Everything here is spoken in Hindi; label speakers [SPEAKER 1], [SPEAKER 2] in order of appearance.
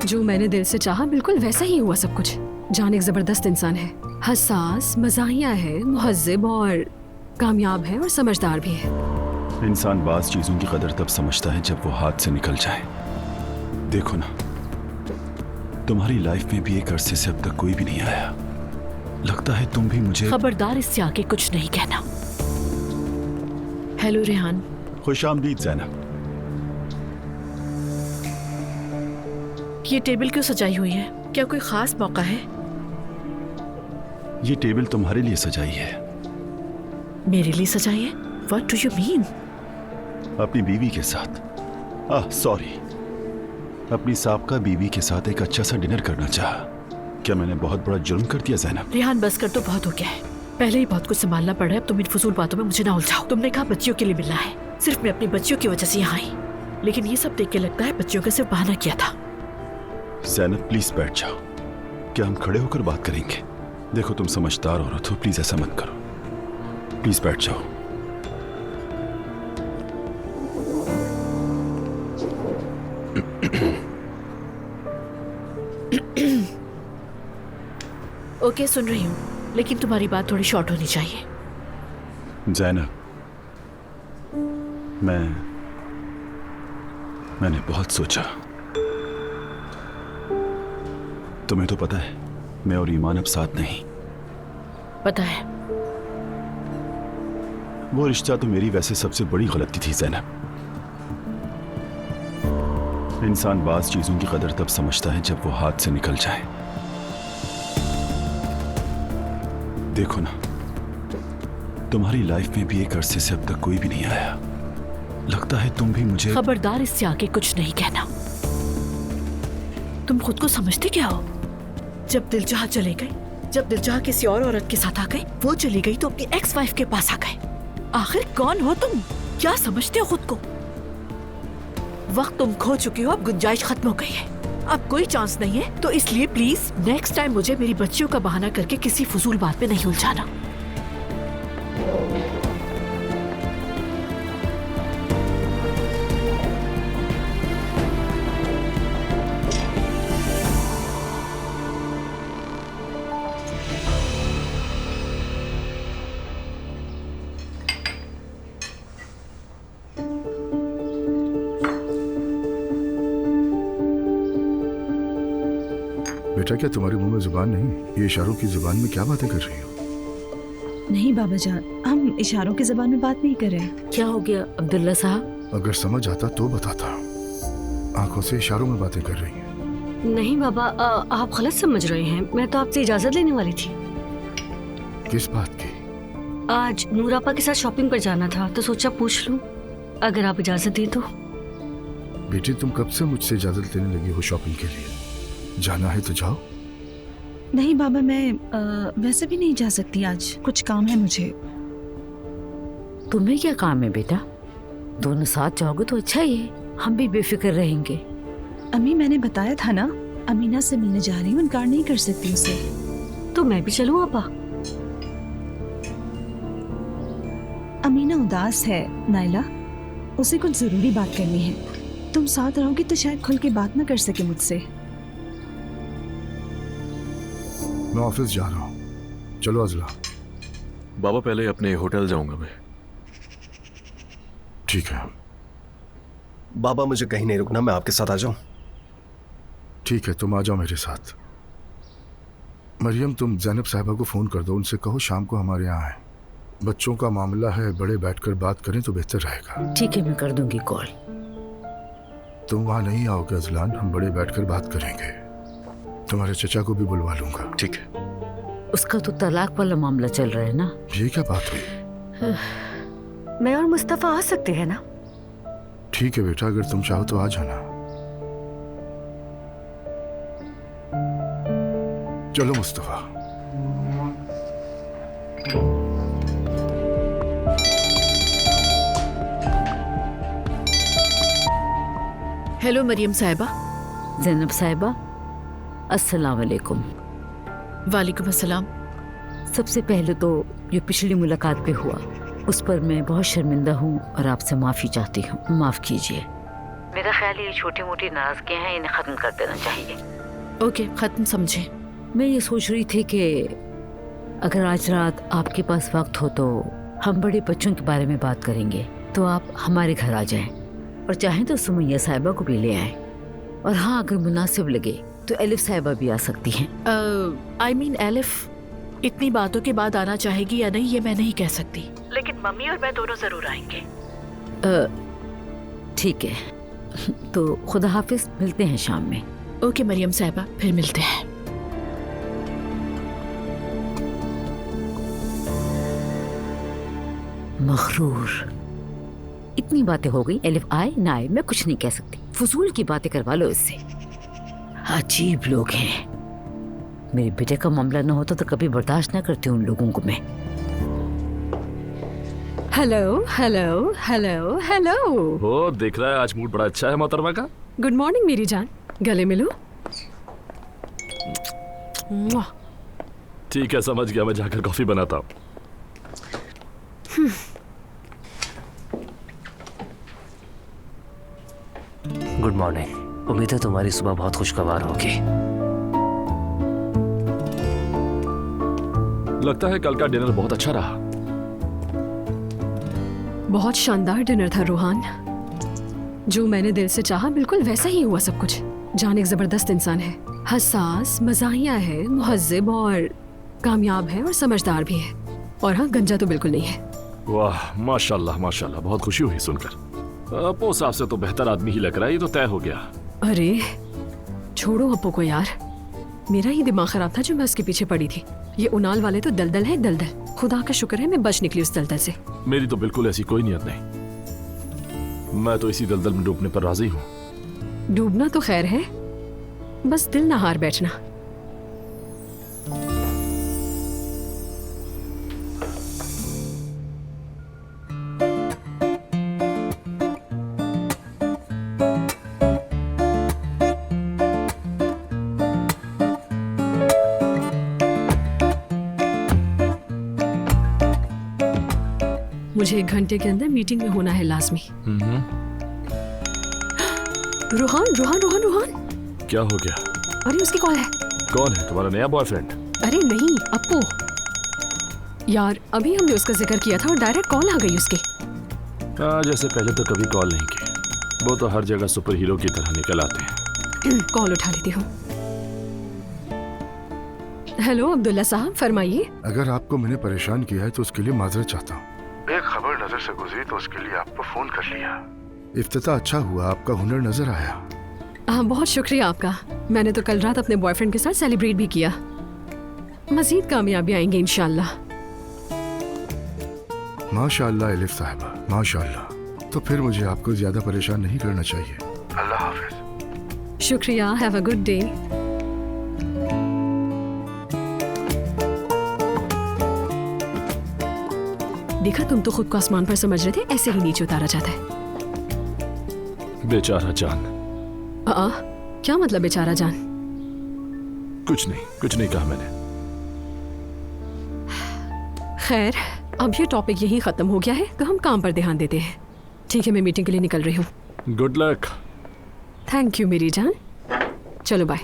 [SPEAKER 1] जो मैंने दिल से चाहा बिल्कुल वैसा ही हुआ सब कुछ। जान एक जबरदस्त इंसान है, हसास, मज़ाहिया है, मुहज़्ज़िब और कामयाब है और समझदार भी है।
[SPEAKER 2] इंसान बाज़ चीज़ों की कदर तब समझता है जब वो हाथ से निकल जाए। देखो ना, तुम्हारी लाइफ में भी एक अरसे से अब तक कोई भी नहीं आया। लगता है तुम भी मुझे।
[SPEAKER 3] खबरदार, इससे आगे कुछ नहीं कहना। हेलो रेहान।
[SPEAKER 2] खुशामदीद ज़ैनब।
[SPEAKER 3] ये टेबल क्यों सजाई हुई है? क्या कोई खास मौका है?
[SPEAKER 2] ये टेबल तुम्हारे लिए सजाई है।
[SPEAKER 3] मेरे लिए सजाई है? What do you mean?
[SPEAKER 2] अपनी बीवी के साथ, सॉरी, अपनी साबका बीवी के साथ एक अच्छा सा डिनर करना चाहा। क्या मैंने बहुत बड़ा जुर्म कर दिया ज़ैनब?
[SPEAKER 3] रेहान बस कर, तो बहुत हो गया है। पहले ही बहुत कुछ संभालना पड़ा है, अब तुम इन फजूल बातों में मुझे ना उलझाओ। तुमने कहा बच्चियों के लिए मिलना है, सिर्फ मैं अपनी बच्चियों की वजह से यहाँ आई, लेकिन ये सब देख के लगता है बच्चियों का सिर्फ बहाना किया था।
[SPEAKER 2] ज़ैनब प्लीज बैठ जाओ। क्या हम खड़े होकर बात करेंगे? देखो तुम समझदार औरत हो, प्लीज ऐसा मत करो। प्लीज बैठ जाओ।
[SPEAKER 3] ओके, सुन रही हूँ, लेकिन तुम्हारी बात थोड़ी शॉर्ट होनी चाहिए।
[SPEAKER 2] ज़ैनब, मैंने बहुत सोचा। तुम्हें तो पता है मैं और ईमान अब साथ नहीं।
[SPEAKER 3] पता है।
[SPEAKER 2] वो रिश्ता तो मेरी वैसे सबसे बड़ी गलती थी ज़ैनब। इंसान बाज़ चीजों की कदर तब समझता है जब वो हाथ से निकल जाए। देखो ना, तुम्हारी लाइफ में भी एक अरसे से अब तक कोई भी नहीं आया। लगता है तुम भी मुझे।
[SPEAKER 3] खबरदार, इससे आगे कुछ नहीं कहना। तुम खुद को समझते क्या हो? जब दिलजहा चले गए, जब दिलजहा किसी और औरत के साथ आ गए, वो चली गई तो अपनी एक्स वाइफ के पास आ गए। आखिर कौन हो तुम? क्या समझते हो खुद को? वक्त तुम खो चुके हो, अब गुंजाइश खत्म हो गई है। अब कोई चांस नहीं है, तो इसलिए प्लीज नेक्स्ट टाइम मुझे मेरी बच्चियों का बहाना करके किसी फजूल बात में नहीं उलझाना।
[SPEAKER 4] बेटा, क्या तुम्हारे मुंह में जुबान नहीं? ये इशारों की जुबान में क्या बातें कर रही हो?
[SPEAKER 5] नहीं बाबा जान, हम इशारों की जुबान में बात नहीं कर रहे।
[SPEAKER 3] क्या हो गया अब्दुल्ला साहब?
[SPEAKER 4] अगर समझ आता तो बताता। आंखों से इशारों में बातें कर रही हैं।
[SPEAKER 1] नहीं बाबा, आप गलत समझ रहे हैं। मैं तो आपसे इजाजत लेने वाली थी।
[SPEAKER 4] किस बात की?
[SPEAKER 1] आज नूरापा के साथ शॉपिंग पर जाना था, तो सोचा पूछ लूं, अगर आप इजाजत दें तो।
[SPEAKER 4] बेटी, तुम कब से मुझसे इजाजत लेने लगी हो शॉपिंग के लिए? जाना है तो जाओ।
[SPEAKER 5] नहीं बाबा, मैं वैसे भी नहीं जा सकती, आज कुछ काम है मुझे।
[SPEAKER 3] तुम्हें क्या काम है बेटा? दोनों साथ जाओगे तो अच्छा ही है, हम भी बेफिक्र रहेंगे।
[SPEAKER 5] अम्मी, मैंने बताया था ना, अमीना से मिलने जा रही हूँ, इनकार नहीं कर सकती उसे।
[SPEAKER 1] तो मैं भी चलूं आपा?
[SPEAKER 5] अमीना उदास है नाइला, उसे कुछ जरूरी बात करनी है। तुम साथ रहोगी तो शायद खुल के बात ना कर सके मुझसे।
[SPEAKER 4] मैं ऑफिस जा रहा हूँ, चलो अजला।
[SPEAKER 6] बाबा, पहले अपने होटल जाऊंगा मैं।
[SPEAKER 4] ठीक है।
[SPEAKER 7] बाबा, मुझे कहीं नहीं रुकना, मैं आपके साथ आ जाऊं?
[SPEAKER 4] ठीक है, तुम आ जाओ मेरे साथ। मरियम, तुम ज़ैनब साहिबा को फोन कर दो, उनसे कहो शाम को हमारे यहाँ आए। बच्चों का मामला है, बड़े बैठकर बात करें तो बेहतर रहेगा।
[SPEAKER 3] ठीक है, मैं कर दूंगी कॉल।
[SPEAKER 4] तुम वहाँ नहीं आओगे अजलान, हम बड़े बैठकर बात करेंगे। तुम्हारे चचा को भी बुलवा लूंगा।
[SPEAKER 6] ठीक है।
[SPEAKER 3] उसका तो तलाक वाला मामला चल रहा है ना।
[SPEAKER 4] ये क्या बात हुई?
[SPEAKER 1] मैं और मुस्तफा आ सकते हैं ना?
[SPEAKER 4] ठीक है बेटा, अगर तुम चाहो तो आ जाना। चलो मुस्तफा।
[SPEAKER 3] हेलो मरियम साहिबा।
[SPEAKER 8] ज़ैनब साहिबा, अस्सलाम वालेकुम।
[SPEAKER 3] वालेकुम अस्सलाम।
[SPEAKER 8] सबसे पहले तो जो पिछली मुलाकात पे हुआ, उस पर मैं बहुत शर्मिंदा हूँ और आपसे माफ़ी चाहती हूँ। माफ़ कीजिए। मेरा ख्याल है ये छोटी मोटी नाराजगियां हैं, इन्हें खत्म कर देना चाहिए।
[SPEAKER 3] ओके, खत्म समझे।
[SPEAKER 8] मैं ये सोच रही थी कि अगर आज रात आपके पास वक्त हो तो हम बड़े बच्चों के बारे में बात करेंगे। तो आप हमारे घर आ जाएं और चाहें तो सुमैया साहिबा को भी ले आएं। और हाँ, अगर मुनासिब लगे तो एलिफ साहिबा भी आ सकती हैं।
[SPEAKER 3] आई मीन एलिफ इतनी बातों के बाद आना चाहेगी या नहीं ये मैं नहीं कह सकती, लेकिन मम्मी और मैं दोनों जरूर आएंगे।
[SPEAKER 8] ठीक है, तो खुदा हाफिज, मिलते हैं शाम में।
[SPEAKER 3] ओके मरियम साहिबा, फिर मिलते हैं।
[SPEAKER 8] मखरूर, इतनी बातें हो गई, एलिफ आए ना आए मैं कुछ नहीं कह सकती। फजूल की बातें करवा लो इससे। अजीब लोग हैं। मेरे बेटे का मामला ना होता तो कभी बर्दाश्त ना करती उन लोगों को मैं।
[SPEAKER 1] Hello hello hello hello.
[SPEAKER 6] ओ, देख रहा है आज मूड बड़ा अच्छा है मोहतरमा का।
[SPEAKER 1] गुड मॉर्निंग मेरी जान, गले मिलो। मुआ।
[SPEAKER 6] ठीक है, समझ गया, मैं जाकर कॉफी बनाता हूँ।
[SPEAKER 9] Good morning. उम्मीद है तुम्हारी सुबह बहुत खुशगवार होगी।
[SPEAKER 6] लगता है कल का डिनर बहुत अच्छा रहा।
[SPEAKER 1] बहुत शानदार डिनर था रोहान। जो मैंने दिल से चाहा बिल्कुल वैसा ही हुआ सब कुछ। जान एक जबरदस्त इंसान है, हसास, मज़ाहिया है, मुहज्जिब और कामयाब है और समझदार भी है। और हाँ, गंजा तो बिल्कुल नहीं है।
[SPEAKER 6] वाह, माशाल्लाह माशाल्लाह, बहुत खुशी हुई सुनकर। अपो साहब से तो बेहतर आदमी ही लग रहा है, ये तो तय हो गया।
[SPEAKER 1] अरे छोड़ो अपो को यार, मेरा ही दिमाग खराब था जो मैं उसके पीछे पड़ी थी। ये उनाल वाले तो दलदल है दलदल। खुदा का शुक्र है मैं बच निकली उस दलदल से।
[SPEAKER 6] मेरी तो बिल्कुल ऐसी कोई नियत नहीं। मैं तो इसी दलदल में डूबने पर राजी हूँ।
[SPEAKER 1] डूबना तो खैर है, बस दिल ना हार बैठना। मुझे 1 घंटे के अंदर मीटिंग में होना है लाजमी। रोहान रोहान रोहान रोहान,
[SPEAKER 6] क्या हो गया?
[SPEAKER 1] अरे उसकी कॉल है।
[SPEAKER 6] कौन है? तुम्हारा नया बॉयफ्रेंड?
[SPEAKER 1] अरे नहीं, अपो यार, अभी हमने उसका जिक्र किया था और डायरेक्ट कॉल आ गई उसकी।
[SPEAKER 6] जैसे पहले तो कभी कॉल नहीं की। वो तो हर जगह सुपर हीरो की तरह निकल आते हैं।
[SPEAKER 1] कॉल उठा लेती हूँ। हेलो अब्दुल्ला साहब, फरमाइए।
[SPEAKER 4] अगर आपको मैंने परेशान किया है तो उसके लिए माजरत चाहता हूँ। एक खबर नजर से गुजरी तो उसके लिए आपको फोन कर लिया। इफ्तिताह अच्छा हुआ, आपका हुनर नजर आया।
[SPEAKER 1] हाँ, बहुत शुक्रिया आपका। मैंने तो कल रात अपने बॉयफ्रेंड के साथ सेलिब्रेट भी किया। मजीद कामयाबी आएंगे इंशाल्लाह।
[SPEAKER 4] माशाअल्लाह एलिफ साहिबा, माशाअल्लाह। तो फिर मुझे आपको ज्यादा परेशान नहीं करना चाहिए। अल्लाह हाफिज।
[SPEAKER 1] शुक्रिया, हैव अ गुड डे। देखा, तुम तो खुद को आसमान पर समझ रहे थे, ऐसे ही नीचे उतारा जाता है।
[SPEAKER 6] बेचारा जान।
[SPEAKER 1] क्या मतलब बेचारा जान?
[SPEAKER 6] कुछ नहीं कहा मैंने।
[SPEAKER 1] खैर, अब ये टॉपिक यहीं खत्म हो गया है तो हम काम पर ध्यान देते हैं। ठीक है, मैं मीटिंग के लिए निकल रही हूँ।
[SPEAKER 6] Good luck.
[SPEAKER 1] थैंक यू मेरी जान। चलो बाय।